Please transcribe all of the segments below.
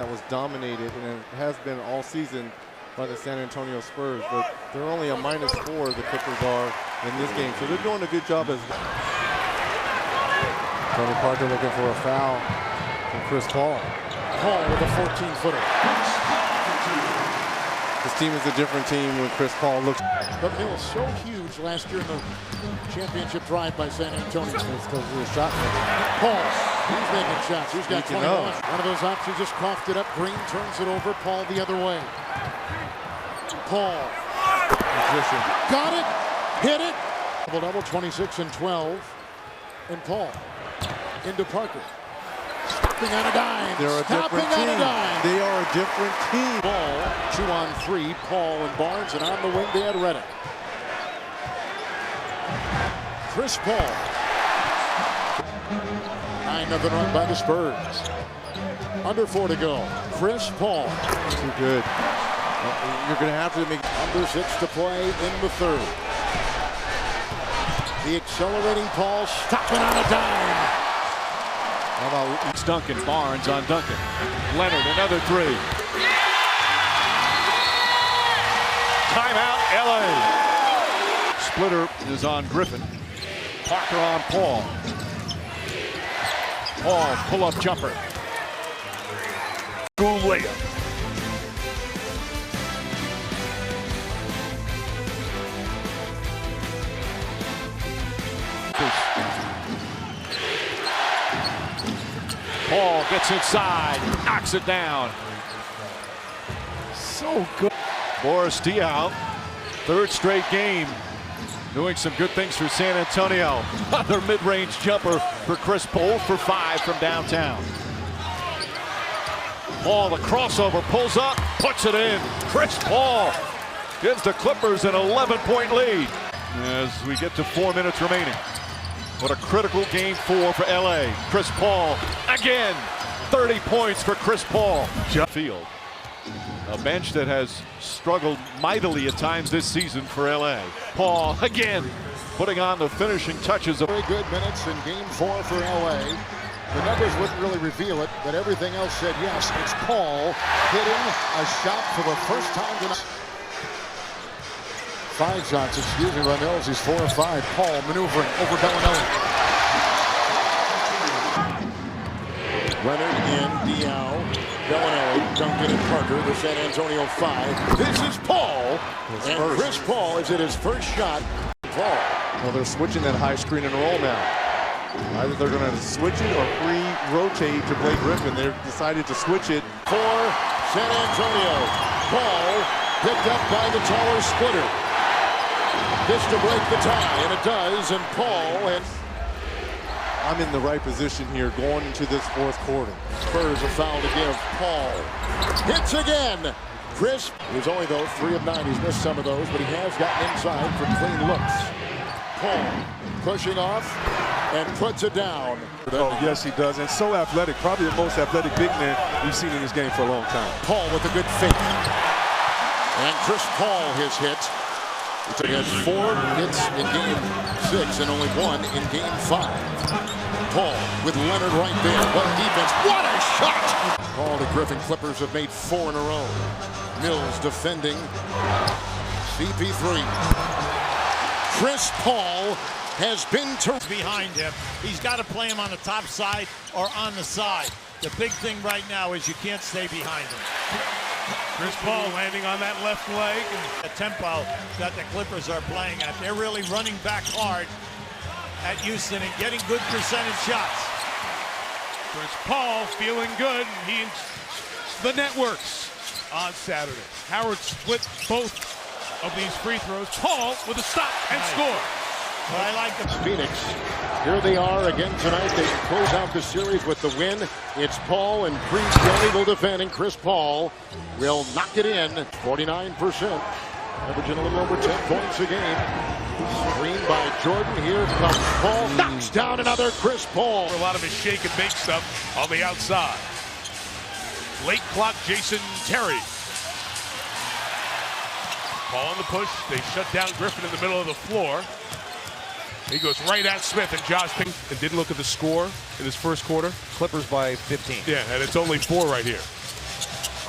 that was dominated, and it has been all season by the San Antonio Spurs, but they're only a -4, the Clippers are, in this game, so they're doing a good job as well. Tony Parker looking for a foul from Chris Paul. Paul with a 14-footer. This team is a different team when Chris Paul looks. But they were so huge last year in the championship drive by San Antonio. It's because of the shot making. Paul, he's making shots. He's got 21. Know. One of those options just coughed it up. Green turns it over. Paul the other way. Paul. Position. Got it. Hit it. Double-double, 26 and 12. And Paul into Parker. Stopping on a dime. They're a different team. They are a different team. Ball, 2-on-3. Paul and Barnes, and on the wing they had Reddick. Chris Paul. 9-0 run by the Spurs. Under 4 to go. Chris Paul. Too good. You're going to have to make. Under 6 to play in the third. The accelerating Paul, stopping on a dime. How about it's Duncan, Barnes on Duncan. Leonard, another three. Timeout, LA. Splitter is on Griffin. Parker on Paul. Paul, pull-up jumper. School layup. Paul gets inside, knocks it down. So good. Boris Diaw, third straight game, doing some good things for San Antonio. Another mid-range jumper for Chris Paul for 5 from downtown. Paul, the crossover, pulls up, puts it in. Chris Paul gives the Clippers an 11-point lead as we get to 4 minutes remaining. What a critical game 4 for LA. Chris Paul again. 30 points for Chris Paul. Field. A bench that has struggled mightily at times this season for LA. Paul again putting on the finishing touches. Very good minutes in game 4 for LA. The numbers wouldn't really reveal it, but everything else said yes. It's Paul hitting a shot for the first time tonight. 5 shots, excuse me, by Mills. He's 4 of 5. Paul maneuvering over Bellinelli. Leonard in, Diaw, Bellinelli, Duncan and Parker, the San Antonio 5. This is Paul, and Chris Paul is at his first shot. Paul. Well, they're switching that high screen and roll now. Either they're going to switch it or rotate to Blake Griffin. They've decided to switch it. For San Antonio, Paul picked up by the taller Splitter. This to break the tie, and it does, and Paul and I'm in the right position here going into this 4th quarter. Spurs a foul to give. Paul hits again. Chris is only, though, 3 of 9. He's missed some of those, but he has gotten inside for clean looks. Paul pushing off and puts it down. Oh, yes, he does, and so athletic. Probably the most athletic big man we've seen in this game for a long time. Paul with a good fake. And Chris Paul, his hit. He has 4 hits in game 6 and only 1 in game 5. Paul with Leonard right there. What defense. What a shot! Paul to Griffin. Clippers have made 4 in a row. Mills defending. CP3. Chris Paul has been behind him. He's got to play him on the top side or on the side. The big thing right now is you can't stay behind him. Chris Paul landing on that left leg. The tempo that the Clippers are playing at. They're really running back hard at Houston and getting good percentage shots. Chris Paul feeling good. The networks on Saturday. Howard split both of these free throws. Paul with a stop and score. Well, I like the Phoenix. Here they are again tonight. They close out the series with the win. It's Paul and Priest will defend, and Chris Paul will knock it in. 49%. Averaging a little over 10 points a game. Screen by Jordan. Here comes Paul. Knocks down another Chris Paul. A lot of his shake and bake stuff on the outside. Late clock Jason Terry. Paul on the push. They shut down Griffin in the middle of the floor. He goes right at Smith, and Josh Pink and didn't look at the score in his first quarter. Clippers by 15. Yeah, and it's only 4 right here.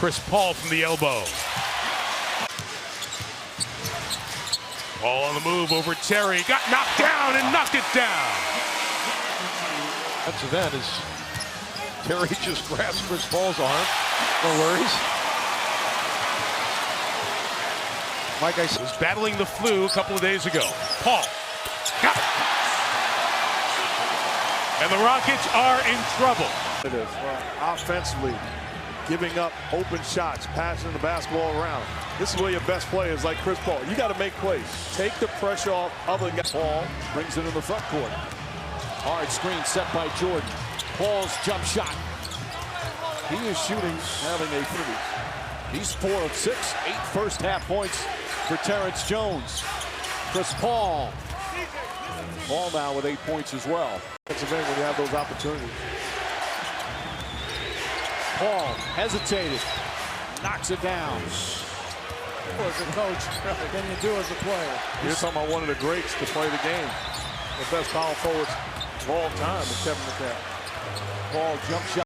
Chris Paul from the elbow. Paul on the move over Terry. Got knocked down and knocked it down. That's that is Terry just grabs Chris Paul's arm. No worries. Like I said, Was battling the flu a couple of days ago. Paul got it. And the Rockets are in trouble. It is offensively, giving up open shots, passing the basketball around. This is where your best player is like Chris Paul. You got to make plays. Take the pressure off other guys. Paul brings it in the front court. Hard screen set by Jordan. Paul's jump shot. He is shooting, having a 3. He's 4 of 6, 8 first half points for Terrence Jones. Chris Paul. Paul now with 8 points as well. It's a when you have those opportunities. Paul hesitated, knocks it down. As a coach, than you do as a player. You're talking about one of the greats to play the game. The best power forwards of all time is Kevin McHale. Paul jump shot.